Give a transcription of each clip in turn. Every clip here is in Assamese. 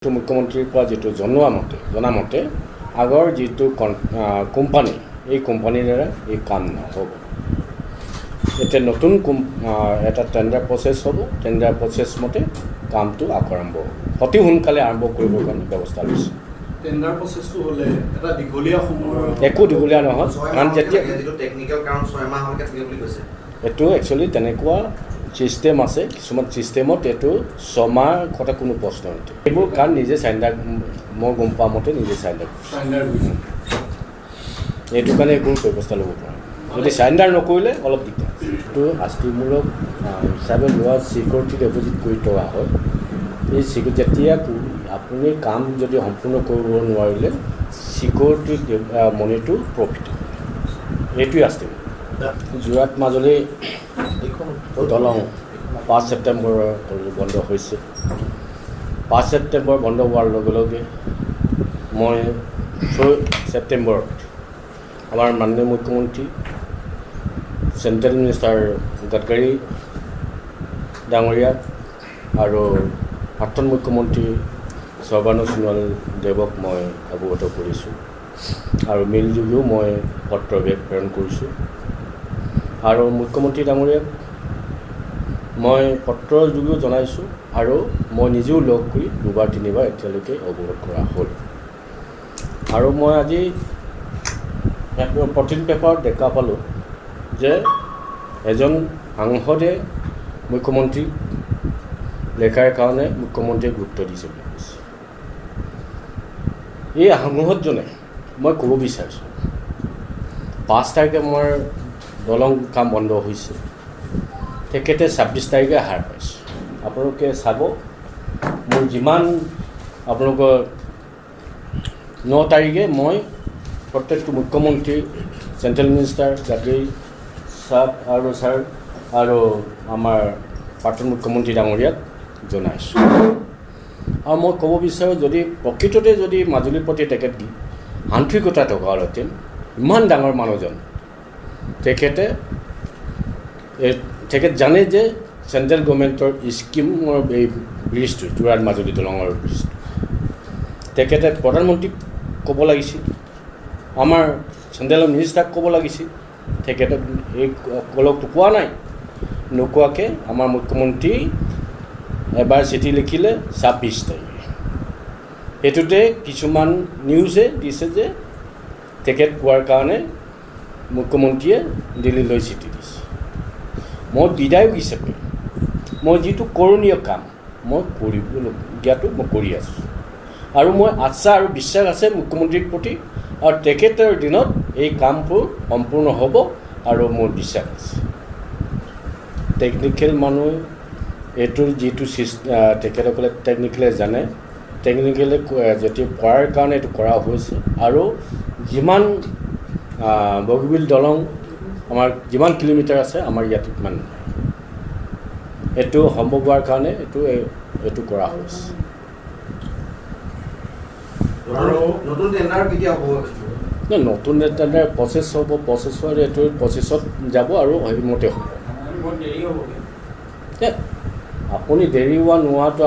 মুখ্যমন্ত্ৰীৰ পৰা যিটো জনামতে আগৰ যিটো কোম্পানী এই কোম্পানীৰ দ্বাৰা এই কাম নহ'ব। এতিয়া নতুন এটা টেণ্ডাৰ প্ৰচেছ হ'ব, টেণ্ডাৰ প্ৰচেছ মতে কামটো আকৌ আৰম্ভ হ'ব, অতি সোনকালে আৰম্ভ কৰিবৰ কাৰণে ব্যৱস্থা লৈছে। টেণ্ডাৰ প্ৰচেছটো হ'লে এটা দীঘলীয়া সময় একো দীঘলীয়া নহয়, কাৰণ যেতিয়া টেকনিকেল কাৰণ 6 মাহলৈকে থাকে বুলি কৈছে। এইটো একচুৱেলি তেনেকুৱা চিষ্টেম আছে, কিছুমান চিষ্টেমত এইটো 6 মাহ কথা কোনো প্ৰশ্ন নুঠে। এইবোৰ কাৰণ নিজে চাইণ্ডাৰ, মই গম পোৱা মতে নিজে চাইণ্ডাৰ গৈছে। এইটো কাৰণে এইবোৰ ব্যৱস্থা ল'ব পাৰে। যদি চাইণ্ডাৰ নকৰিলে অলপ দিগদাৰ। এইটো শাস্তিমূলক হিচাপে লোৱা ছিকিউৰিটি ডিপ'জিট কৰি থোৱা হয়। এই যেতিয়া আপুনি কাম যদি সম্পূৰ্ণ কৰিব নোৱাৰিলে ছিকিউৰিটি মানিটো প্ৰফিট, এইটোৱে শাস্তিমূলক। যোৰহাট মাজুলী দলং 5 ছেপ্টেম্বৰ বন্ধ হৈছে। 5 ছেপ্টেম্বৰ বন্ধ হোৱাৰ লগে লগে মই 6 ছেপ্টেম্বৰত আমাৰ মাননীয় মুখ্যমন্ত্ৰী চেণ্ট্ৰেল মিনিষ্টাৰ গডকাৰী ডাঙৰীয়াক আৰু প্ৰাক্তন মুখ্যমন্ত্ৰী সৰ্বানন্দ সোণোৱাল দেৱক মই অৱগত কৰিছোঁ আৰু মেইল যোগেও মই পত্ৰ প্ৰেৰণ কৰিছোঁ। আৰু মুখ্যমন্ত্ৰী ডাঙৰীয়াক মই পত্ৰৰ যোগেও জনাইছোঁ আৰু মই নিজেও লগ কৰি 2-3বাৰ এতিয়ালৈকে অৱগত কৰা হ'ল। আৰু মই আজি প্ৰতিদিন পেপাৰত দেখা পালোঁ যে এজন সাংসদে মুখ্যমন্ত্ৰীক লেখাৰ কাৰণে মুখ্যমন্ত্ৰীয়ে গুৰুত্ব দিছে বুলি কৈছে। এই সাংসদজনে মই ক'ব বিচাৰিছোঁ 5 তাৰিখে আমাৰ দলং কাম বন্ধ হৈছে, তেখেতে 26 তাৰিখে হাৰ পাইছে। আপোনালোকে চাব, মোৰ যিমান আপোনালোকৰ 9 তাৰিখে মই প্ৰত্যেকটো মুখ্যমন্ত্ৰী, চেণ্ট্ৰেল মিনিষ্টাৰ গডকাৰী ছাৰ আৰু আমাৰ প্ৰাক্তন মুখ্যমন্ত্ৰী ডাঙৰীয়াক জনাইছোঁ। আৰু মই ক'ব বিচাৰোঁ, যদি প্ৰকৃততে যদি মাজুলীৰ প্ৰতি তেখেত আন্তৰিকতা থকা হ'লহেঁতেন, ইমান ডাঙৰ মানুহজন, তেখেত জানে যে চেণ্ট্ৰেল গভৰ্ণমেণ্টৰ স্কিমৰ এই ব্ৰিজটো, যোৰহাট মাজুলী দলঙৰ ব্ৰিজটো তেখেতে প্ৰধানমন্ত্ৰীক ক'ব লাগিছিল, আমাৰ চেণ্ট্ৰেলৰ মিনিষ্টাৰক ক'ব লাগিছিল। তেখেতে এই কলকটো কোৱা নাই। নোকোৱাকৈ আমাৰ মুখ্যমন্ত্ৰী এবাৰ চিঠি লিখিলে 26 তাৰিখে। সেইটোতে কিছুমান নিউজে দিছে যে তেখেত কোৱাৰ কাৰণে মুখ্যমন্ত্ৰীয়ে দিল্লীলৈ চিঠি দিছে। মই বিধায়ক হিচাপে মই যিটো কৰণীয় কাম মই কৰিবলগীয়াটো মই কৰি আছোঁ আৰু মই আশা আৰু বিশ্বাস আছে মুখ্যমন্ত্ৰীৰ প্ৰতি, আৰু তেখেতৰ দিনত এই কামবোৰ সম্পূৰ্ণ হ'ব আৰু মোৰ বিশ্বাস আছে। টেকনিকেল মানুহ এইটোৰ যিটো তেখেতসকলে টেকনিকেলে জানে, টেকনিকেলে যেতিয়া কৰাৰ কাৰণে এইটো কৰা হৈছে। আৰু যিমান বগীবিল দলং আমাৰ যিমান কিলোমিটাৰ আছে আমাৰ ইয়াত ইমান নাই, এইটো সম্ভৱ হোৱাৰ কাৰণে এইটো কৰা হৈছে। নতুন টেণ্ডাৰ কেতিয়া হ'ব? নতুন টেণ্ডাৰ প্ৰচেছ হ'ব, এইটো প্ৰচেছত যাব আৰু সেইমতে হ'ব। আপুনি দেৰি হোৱা নোহোৱাটো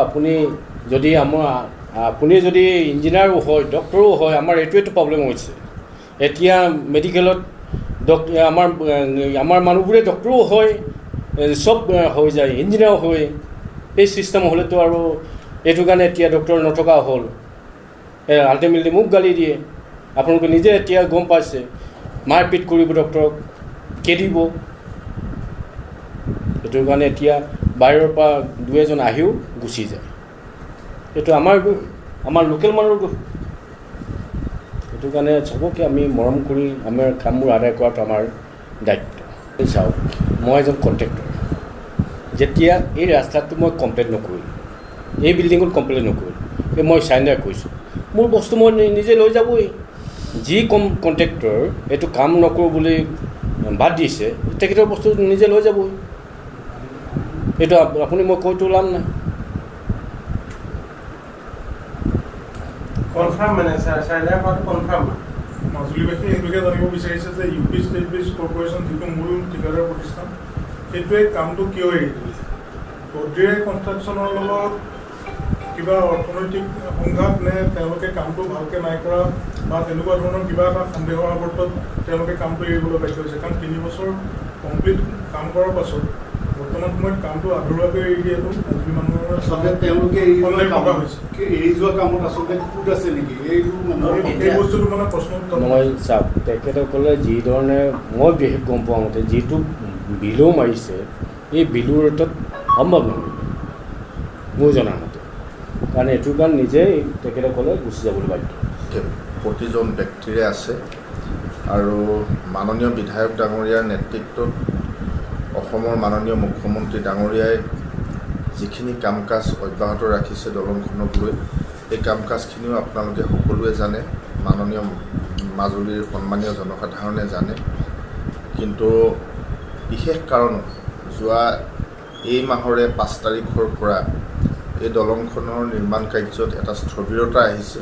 আপুনি যদি ইঞ্জিনিয়াৰো হয়, ডক্টৰো হয়, আমাৰ এইটোৱেতো প্ৰব্লেম হৈছে। এতিয়া মেডিকেলত আমাৰ মানুহবোৰে ডক্টৰো হয়, চব হৈ যায়, ইঞ্জিনিয়াৰো হয়। এই চিষ্টেম হ'লেতো আৰু এইটো কাৰণে এতিয়া ডক্টৰ নথকা হ'ল। আল্টিমেটলি মোক গালি দিয়ে। আপোনালোকে নিজে এতিয়া গম পাইছে, মাৰপিট কৰিব ডক্টৰক, খেদিব। সেইটো কাৰণে এতিয়া বাহিৰৰ পৰা 2-এজন আহিও গুচি যায়। এইটো আমাৰ লোকেল মানুহৰ দুখ। সেইটো কাৰণে চবকে আমি মৰম কৰি আমাৰ কামবোৰ আদায় কৰাটো আমাৰ দায়িত্ব। চাওক, মই এজন কণ্ট্ৰেক্টৰ। যেতিয়া এই ৰাস্তাটো মই কমপ্লিট নকৰিলোঁ, এই বিল্ডিঙত কমপ্লিট নকৰিলোঁ, মই চাইণ্ডাৰ কৰিছোঁ, মোৰ বস্তু মই নিজে লৈ যাবই। যি কণ্ট্ৰেক্টৰ এইটো কাম নকৰোঁ বুলি বাদ দিছে, তেখেতৰ বস্তু নিজে লৈ যাবই। এইটো আপুনি মই কৈতো লাভ নাই। মাজুলীবাসী এইটোকে জানিব বিচাৰিছে যে UP ষ্টেট ব্ৰিজ কৰ্পৰেশ্যন যিটো মূল ঠিকাদাৰ প্ৰতিষ্ঠান, সেইটোৱে কামটো কিয় এৰি দিলে? বদ্ৰীয়ে কনষ্ট্ৰাকশ্যনৰ লগত কিবা অৰ্থনৈতিক সংঘাত নে তেওঁলোকে কামটো ভালকৈ নাই কৰা বা তেনেকুৱা ধৰণৰ কিবা এটা সন্দেহৰ আৱৰ্তত তেওঁলোকে কামটো এৰিবলৈ বাধ্য হৈছে? কাৰণ 3 বছৰ কমপ্লিট কাম কৰাৰ পাছত বৰ্তমান সময়ত কামটো আধৰুৱাকৈ এৰি দিয়াটো মাজুলী মানুহৰ আচলতে তেওঁলোকে এৰি যোৱা কামত আচলতে খুঁত আছে নেকি? এইটো এই বস্তুটো মানে প্ৰশ্ন উত্তৰ মই চাওক, তেখেতসকলে যিধৰণে মই বিশেষ গম পোৱা মতে যিটো বিলো মাৰিছে, এই বিলুৰ ৰেটত সম্ভৱ নহয় মোৰ জনাৰ মতে, কাৰণ এইটো কাৰণ নিজেই তেখেতসকলে গুচি যাবলৈ বাধ্য। প্ৰতিজন ব্যক্তিৰে আছে আৰু মাননীয় বিধায়ক ডাঙৰীয়াৰ নেতৃত্বত অসমৰ মাননীয় মুখ্যমন্ত্ৰী ডাঙৰীয়াই যিখিনি কাম কাজ অব্যাহত ৰাখিছে দলংখনক লৈ, এই কাম কাজখিনিও আপোনালোকে সকলোৱে জানে, মাননীয় মাজুলীৰ সন্মানীয় জনসাধাৰণে জানে। কিন্তু বিশেষ কাৰণত যোৱা এই মাহৰে 5 তাৰিখৰ পৰা এই দলংখনৰ নিৰ্মাণ কাৰ্যত এটা স্থবিৰতা আহিছে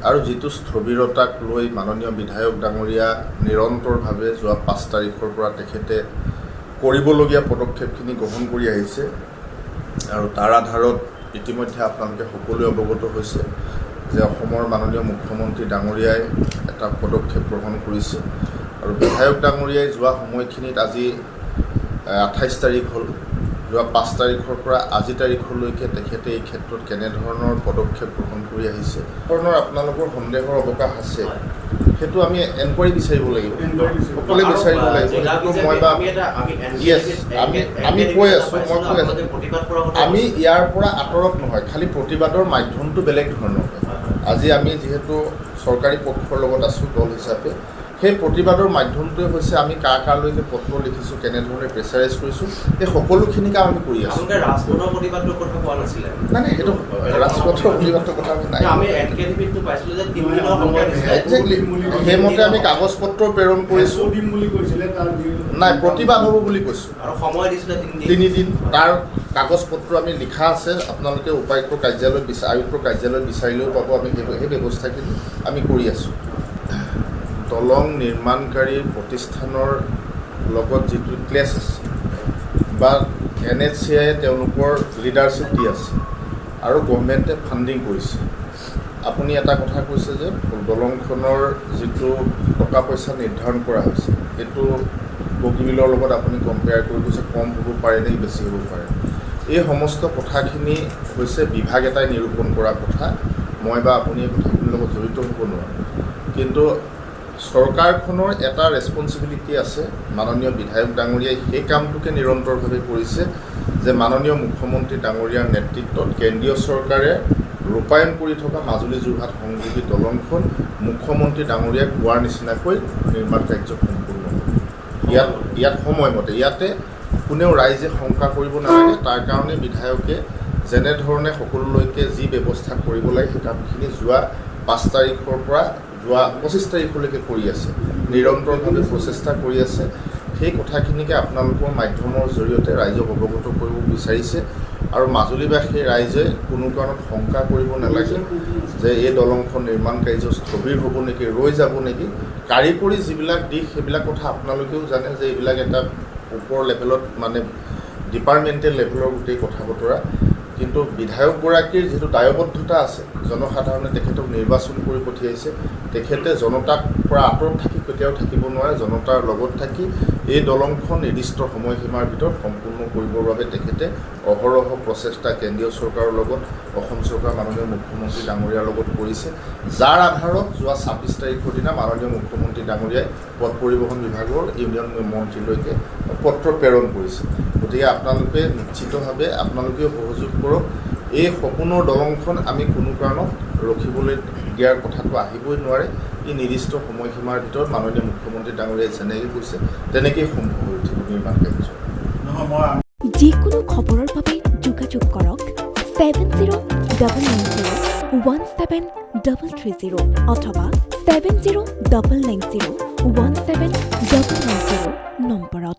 আৰু যিটো স্থবিৰতাক লৈ মাননীয় বিধায়ক ডাঙৰীয়া নিৰন্তৰভাৱে যোৱা 5 তাৰিখৰ পৰা তেখেতে কৰিবলগীয়া পদক্ষেপখিনি গ্ৰহণ কৰি আহিছে আৰু তাৰ আধাৰত ইতিমধ্যে আপোনালোকে সকলোৱে অৱগত হৈছে যে অসমৰ মাননীয় মুখ্যমন্ত্ৰী ডাঙৰীয়াই এটা পদক্ষেপ গ্ৰহণ কৰিছে আৰু বিধায়ক ডাঙৰীয়াই যোৱা সময়খিনিত আজি 28 তাৰিখ হ'ল, যোৱা 5 তাৰিখৰ পৰা আজি তাৰিখলৈকে তেখেতে এই ক্ষেত্ৰত কেনেধৰণৰ পদক্ষেপ গ্ৰহণ কৰি আহিছে ধৰণৰ আপোনালোকৰ সন্দেহৰ অৱকাশ আছে, সেইটো আমি এনকুৱাৰী বিচাৰিব লাগিব, সকলোৱে বিচাৰিব লাগিব। আমি কৈ আছোঁ, আমি ইয়াৰ পৰা আঁতৰত নহয়, খালি প্ৰতিবাদৰ মাধ্যমটো বেলেগ ধৰণৰ। আজি আমি যিহেতু চৰকাৰী পক্ষৰ লগত আছোঁ দল হিচাপে, সেই প্ৰতিবাদৰ মাধ্যমটোৱে হৈছে আমি লৈকে পত্ৰ লিখিছোঁ, কেনেধৰণে প্ৰেছাৰাইজ কৰিছোঁ, এই সকলোখিনি কাম আমি কৰি আছোঁ। ৰাজপথৰ প্ৰতিবাদৰ কথা কোৱা নাছিলে? নাই নাই, সেইটো ৰাজপথৰ প্ৰতিবাদৰ কথা আমি নাই। একজেক্টলি সেইমতে আমি কাগজ পত্ৰ প্ৰেৰণ কৰিছোঁ। দিম বুলি কৈছিলে, তাৰ নাই, প্ৰতিবাদ হ'ব বুলি কৈছোঁ। আৰু সময় দিছিলে 3 দিন। তাৰ কাগজ পত্ৰ আমি লিখা আছে, আপোনালোকে উপায়ুক্ত কাৰ্যালয়ত আয়ুক্তৰ কাৰ্যালয়ত বিচাৰিলেও পাব। আমি সেই ব্যৱস্থাখিনি আমি কৰি আছোঁ। দলং নিৰ্মাণকাৰী প্ৰতিষ্ঠানৰ লগত যিটো ক্লেছ আছে বা NHCI তেওঁলোকৰ লিডাৰশ্বিপ দি আছে আৰু গভৰ্ণমেণ্টে ফাণ্ডিং কৰিছে। আপুনি এটা কথা কৈছে যে দলংখনৰ যিটো টকা পইচা নিৰ্ধাৰণ কৰা হৈছে, এইটো বগীবিলৰ লগত আপুনি কম্পেয়াৰ কৰি কৈছে কম হ'ব পাৰে নে বেছি হ'ব পাৰে। এই সমস্ত কথাখিনি হৈছে বিভাগ এটাই নিৰূপণ কৰা কথা। মই বা আপুনি এই কথাখিনিৰ লগত জড়িত হ'ব নোৱাৰোঁ। কিন্তু চৰকাৰখনৰ এটা ৰেছপনচিবিলিটি আছে, মাননীয় বিধায়ক ডাঙৰীয়াই সেই কামটোকে নিৰন্তৰভাৱে কৰিছে যে মাননীয় মুখ্যমন্ত্ৰী ডাঙৰীয়াৰ নেতৃত্বত কেন্দ্ৰীয় চৰকাৰে ৰূপায়ণ কৰি থকা মাজুলী যোৰহাট সংযোগী দলংখন মুখ্যমন্ত্ৰী ডাঙৰীয়াই কোৱাৰ নিচিনাকৈ নিৰ্মাণ কাৰ্য সম্পূৰ্ণ হ'ব। ইয়াত সময়মতে, ইয়াতে কোনেও ৰাইজে শংকা কৰিব নালাগে। তাৰ কাৰণে বিধায়কে যেনেধৰণে সকলোলৈকে যি ব্যৱস্থা কৰিব লাগে সেই কামখিনি যোৱা 5 তাৰিখৰ পৰা যোৱা 25 তাৰিখলৈকে কৰি আছে, নিৰন্তৰভাৱে প্ৰচেষ্টা কৰি আছে। সেই কথাখিনিকে আপোনালোকৰ মাধ্যমৰ জৰিয়তে ৰাইজক অৱগত কৰিব বিচাৰিছে আৰু মাজুলীবাসী ৰাইজে কোনো কাৰণত শংকা কৰিব নালাগে যে এই দলংখন নিৰ্মাণ কাৰ্য স্থবিৰ হ'ব নেকি, ৰৈ যাব নেকি। কাৰিকৰী যিবিলাক দিশ সেইবিলাক কথা আপোনালোকেও জানে যে এইবিলাক এটা ওপৰ লেভেলত মানে ডিপাৰ্টমেণ্টেল লেভেলৰ গোটেই কথা বতৰা। কিন্তু বিধায়কগৰাকীৰ যিটো দায়বদ্ধতা আছে, জনসাধাৰণে তেখেতক নিৰ্বাচন কৰি পঠিয়াইছে, তেখেতে জনতাৰ পৰা আঁতৰত থাকি কেতিয়াও থাকিব নোৱাৰে। জনতাৰ লগত থাকি এই দলংখন নিৰ্দিষ্ট সময়সীমাৰ ভিতৰত সম্পূৰ্ণ কৰিবৰ বাবে তেখেতে অহৰহ প্ৰচেষ্টা কেন্দ্ৰীয় চৰকাৰৰ লগত, অসম চৰকাৰ মাননীয় মুখ্যমন্ত্ৰী ডাঙৰীয়াৰ লগত কৰিছে, যাৰ আধাৰত যোৱা 26 তাৰিখৰ দিনা মাননীয় মুখ্যমন্ত্ৰী ডাঙৰীয়াই পথ পৰিবহণ বিভাগৰ ইউনিয়ন মন্ত্ৰীলৈকে পত্ৰ প্ৰেৰণ কৰিছে। গতিকে আপোনালোকে নিশ্চিতভাৱে আপোনালোকেও সহযোগ কৰক। এই সপোনৰ দলংখন আমি কোনো কাৰণত ৰখিবলৈ দিয়াৰ কথাটো আহিবই নোৱাৰে। ই নিৰ্দিষ্ট সময়সীমাৰ ভিতৰত মাননীয় মুখ্যমন্ত্ৰী ডাঙৰীয়াই যেনেকৈ কৈছে তেনেকেই সম্ভৱ হৈ উঠিব নিৰ্মাণ কাৰ্য। যিকোনো খবৰৰ বাবে যোগাযোগ কৰক 7099017330 অথবা 7099017990 নম্বৰ।